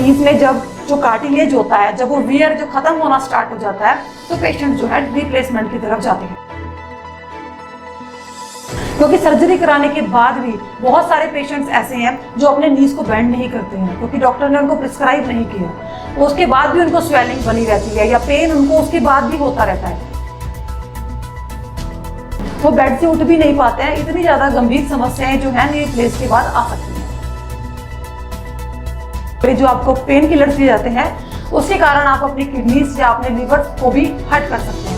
नीज में जब जो कार्टिलेज होता है, जब वो वियर जो खत्म होना स्टार्ट हो जाता है, तो पेशेंट जो है रिप्लेसमेंट की तरफ जाते हैं। क्योंकि सर्जरी कराने के बाद भी बहुत सारे पेशेंट्स ऐसे हैं जो अपने नीज को बेंड नहीं करते हैं, क्योंकि डॉक्टर ने उनको प्रिस्क्राइब नहीं किया। उसके बाद भी उनको स्वेलिंग बनी रहती है या पेन उनको उसके बाद भी होता रहता है। वो बेड से उठ भी नहीं पाते हैं। इतनी ज्यादा गंभीर समस्याएं जो है नी रिप्लेस के बाद आ सकती हैं। जो आपको पेन किलर्स दिए जाते हैं, उसके कारण आप अपनी किडनीज या अपने लीवर को भी हर्ट कर सकते हैं।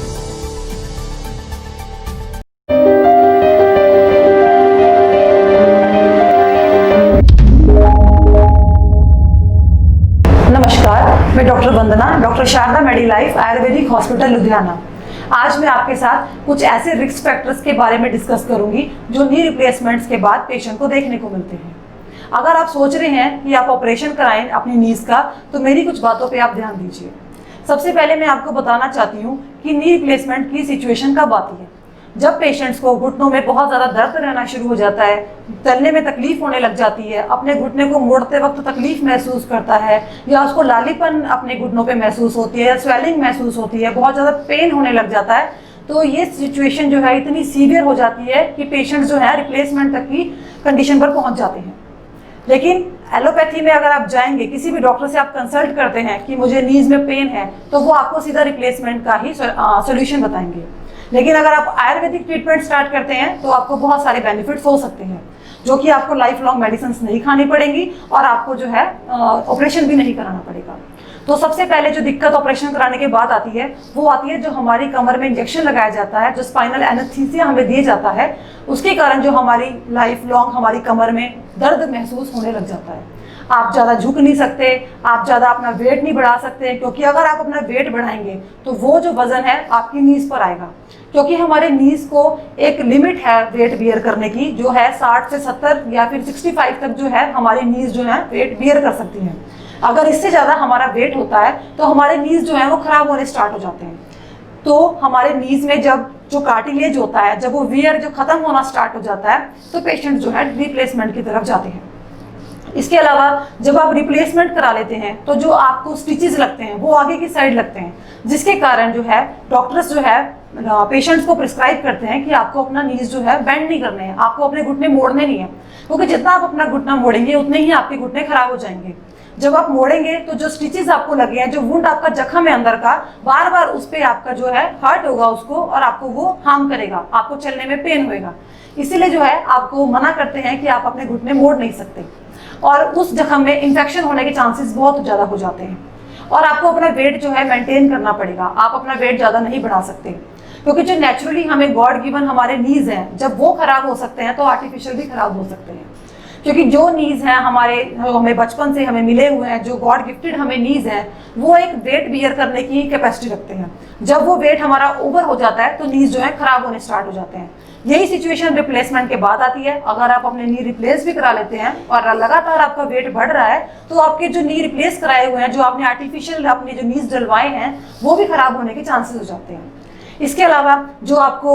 नमस्कार, मैं डॉक्टर वंदना, डॉक्टर शारदा मेडिलाइफ आयुर्वेदिक हॉस्पिटल लुधियाना। आज मैं आपके साथ कुछ ऐसे रिस्क फैक्टर्स के बारे में डिस्कस करूंगी जो नी रिप्लेसमेंट्स के बाद पेशेंट को देखने को मिलते हैं। अगर आप सोच रहे हैं कि आप ऑपरेशन कराएं अपनी नीज का, तो मेरी कुछ बातों पे आप ध्यान दीजिए। सबसे पहले मैं आपको बताना चाहती हूँ कि नी रिप्लेसमेंट की सिचुएशन कब आती है। जब पेशेंट्स को घुटनों में बहुत ज़्यादा दर्द रहना शुरू हो जाता है, चलने में तकलीफ होने लग जाती है, अपने घुटने को मोड़ते वक्त तकलीफ महसूस करता है, या उसको लालीपन अपने घुटनों पे महसूस होती है, या स्वेलिंग महसूस होती है, बहुत ज़्यादा पेन होने लग जाता है, तो ये सिचुएशन जो है इतनी सीवियर हो जाती है कि पेशेंट जो है रिप्लेसमेंट तक की कंडीशन पर पहुँच जाते हैं। लेकिन एलोपैथी में अगर आप जाएंगे, किसी भी डॉक्टर से आप कंसल्ट करते हैं कि मुझे नीज में पेन है, तो वो आपको सीधा रिप्लेसमेंट का ही सोल्यूशन बताएंगे। लेकिन अगर आप आयुर्वेदिक ट्रीटमेंट स्टार्ट करते हैं तो आपको बहुत सारे बेनिफिट्स हो सकते हैं, जो कि आपको लाइफ लॉन्ग मेडिसिन नहीं खानी पड़ेंगी और आपको जो है ऑपरेशन भी नहीं कराना पड़ेगा। तो सबसे पहले जो दिक्कत ऑपरेशन कराने के बाद आती है, वो आती है जो हमारी कमर में इंजेक्शन लगाया जाता है, जो स्पाइनल एनेस्थीसिया हमें दिया जाता है, उसके कारण जो हमारी लाइफ लॉन्ग हमारी कमर में दर्द महसूस होने लग जाता है। आप ज़्यादा झुक नहीं सकते, आप ज़्यादा अपना वेट नहीं बढ़ा सकते, क्योंकि अगर आप अपना वेट बढ़ाएंगे तो वो जो वजन है आपकी नीज पर आएगा। क्योंकि हमारे नीज को एक लिमिट है वेट बियर करने की, जो है 60 से 70 या फिर 65 तक जो है हमारी नीज जो है वेट बियर कर सकती है। अगर इससे ज़्यादा हमारा वेट होता है तो हमारे नीज जो है वो खराब होने स्टार्ट हो जाते हैं। तो हमारे नीज में जब जो कार्टिलेज होता है, जब वो वियर जो खत्म होना स्टार्ट हो जाता है, तो पेशेंट जो है रिप्लेसमेंट की तरफ जाते हैं। इसके अलावा जब आप रिप्लेसमेंट करा लेते हैं तो जो आपको स्टिचेस लगते हैं वो आगे की साइड लगते हैं, जिसके कारण जो है डॉक्टर्स जो है पेशेंट्स को प्रिस्क्राइब करते हैं कि आपको अपना नीज जो है बेंड नहीं करने हैं, आपको अपने घुटने मोड़ने नहीं है, क्योंकि जितना आप अपना घुटना मोड़ेंगे उतने ही आपके घुटने खराब हो जाएंगे। जब आप मोड़ेंगे तो जो स्टिचेस आपको लगे हैं, जो वुंड आपका जख्म है अंदर का, बार बार उस पर आपका जो है हर्ट होगा उसको, और आपको वो हार्म करेगा, आपको चलने में पेन होएगा। इसीलिए जो है आपको मना करते हैं कि आप अपने घुटने मोड़ नहीं सकते, और उस जख्म में इन्फेक्शन होने के चांसेस बहुत ज़्यादा हो जाते हैं। और आपको अपना वेट जो है मेंटेन करना पड़ेगा, आप अपना वेट ज़्यादा नहीं बढ़ा सकते, क्योंकि जो नेचुरली हमें गॉड गिवन हमारे नीज हैं, जब वो खराब हो सकते हैं तो आर्टिफिशियल भी खराब हो सकते हैं। क्योंकि जो नीज हैं हमें बचपन से हमें मिले हुए हैं, जो गॉड गिफ्टेड हमें नीज हैं, वो एक वेट बियर करने की कैपेसिटी रखते हैं। जब वो वेट हमारा ओवर हो जाता है तो नीज जो है खराब होने स्टार्ट हो जाते हैं। यही सिचुएशन रिप्लेसमेंट के बाद आती है। अगर आप अपने नी रिप्लेस भी करा लेते हैं और लगातार आपका वेट बढ़ रहा है, तो आपके जो नी रिप्लेस कराए हुए हैं, जो आपने आर्टिफिशियल अपने जो नीज डलवाए हैं, वो भी खराब होने के चांसेस हो जाते हैं। इसके अलावा जो आपको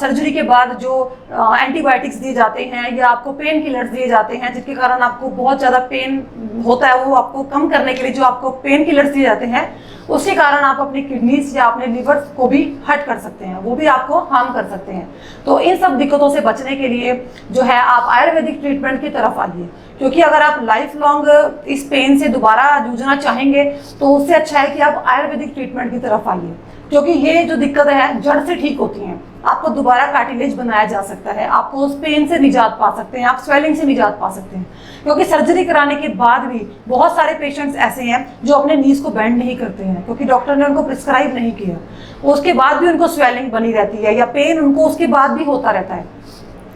सर्जरी के बाद जो एंटीबायोटिक्स दिए जाते हैं या आपको पेन किलर्स दिए जाते हैं, जिसके कारण आपको बहुत ज़्यादा पेन होता है, वो आपको कम करने के लिए जो आपको पेन किलर्स दिए जाते हैं, उसके कारण आप अपनी किडनीज या अपने लीवर को भी हर्ट कर सकते हैं, वो भी आपको हार्म कर सकते हैं। तो इन सब दिक्कतों से बचने के लिए जो है आप आयुर्वेदिक ट्रीटमेंट की तरफ आइए, क्योंकि अगर आप लाइफ लॉन्ग इस पेन से दोबारा जूझना चाहेंगे तो उससे अच्छा है कि आप आयुर्वेदिक ट्रीटमेंट की तरफ आइए, क्योंकि ये जो दिक्कत है जड़ से ठीक होती हैं। आपको दोबारा कार्टिलेज बनाया जा सकता है, आपको उस पेन से निजात पा सकते हैं, आप स्वेलिंग से निजात पा सकते हैं। क्योंकि सर्जरी कराने के बाद भी बहुत सारे पेशेंट्स ऐसे हैं जो अपने नीज को बेंड नहीं करते हैं, क्योंकि डॉक्टर ने उनको प्रिस्क्राइब नहीं किया। उसके बाद भी उनको स्वेलिंग बनी रहती है या पेन उनको उसके बाद भी होता रहता है।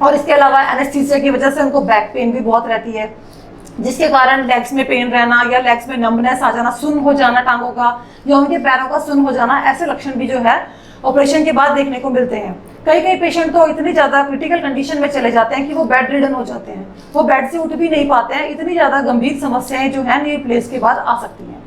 और इसके अलावा एनेस्थीसिया की वजह से उनको बैक पेन भी बहुत रहती है, जिसके कारण लेग्स में पेन रहना या लेग्स में नंबनेस आ जाना, सुन्न हो जाना टांगों का या उनके पैरों का सुन्न हो जाना, ऐसे लक्षण भी जो है ऑपरेशन के बाद देखने को मिलते हैं। कई पेशेंट तो इतनी ज़्यादा क्रिटिकल कंडीशन में चले जाते हैं कि वो बेड रिडन हो जाते हैं, वो बेड से उठ भी नहीं पाते हैं। इतनी ज़्यादा गंभीर समस्याएं जो है नी रिप्लेस के बाद आ सकती हैं।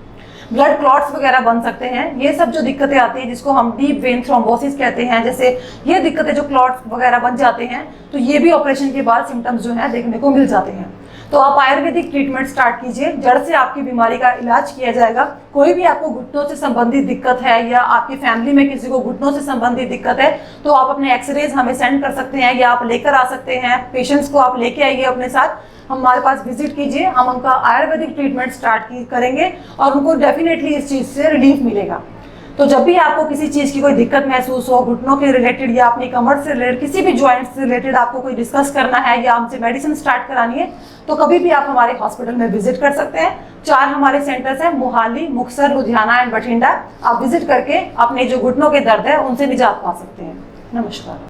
ब्लड क्लॉट्स वगैरह बन सकते हैं। ये सब जो दिक्कतें आती हैं, जिसको हम डीप वेन थ्रोम्बोसिस कहते हैं, जैसे ये दिक्कतें जो क्लॉट्स वगैरह बन जाते हैं, तो ये भी ऑपरेशन के बाद सिम्टम्स जो है देखने को मिल जाते हैं। तो आप आयुर्वेदिक ट्रीटमेंट स्टार्ट कीजिए, जड़ से आपकी बीमारी का इलाज किया जाएगा। कोई भी आपको घुटनों से संबंधित दिक्कत है या आपकी फैमिली में किसी को घुटनों से संबंधित दिक्कत है तो आप अपने एक्सरेज हमें सेंड कर सकते हैं या आप लेकर आ सकते हैं। पेशेंट्स को आप लेके आइए अपने साथ, हमारे पास विजिट कीजिए, हम उनका आयुर्वेदिक ट्रीटमेंट स्टार्ट करेंगे और उनको डेफिनेटली इस चीज़ से रिलीफ मिलेगा। तो जब भी आपको किसी चीज़ की कोई दिक्कत महसूस हो, घुटनों के रिलेटेड या अपनी कमर से रिलेटेड, किसी भी जॉइंट से रिलेटेड आपको कोई डिस्कस करना है या हमसे मेडिसिन स्टार्ट करानी है तो कभी भी आप हमारे हॉस्पिटल में विजिट कर सकते हैं। 4 हमारे सेंटर्स हैं, मोहाली, मुक्तसर, लुधियाना एंड बठिंडा। आप विजिट करके अपने जो घुटनों के दर्द है उनसे निजात पा सकते हैं। नमस्कार।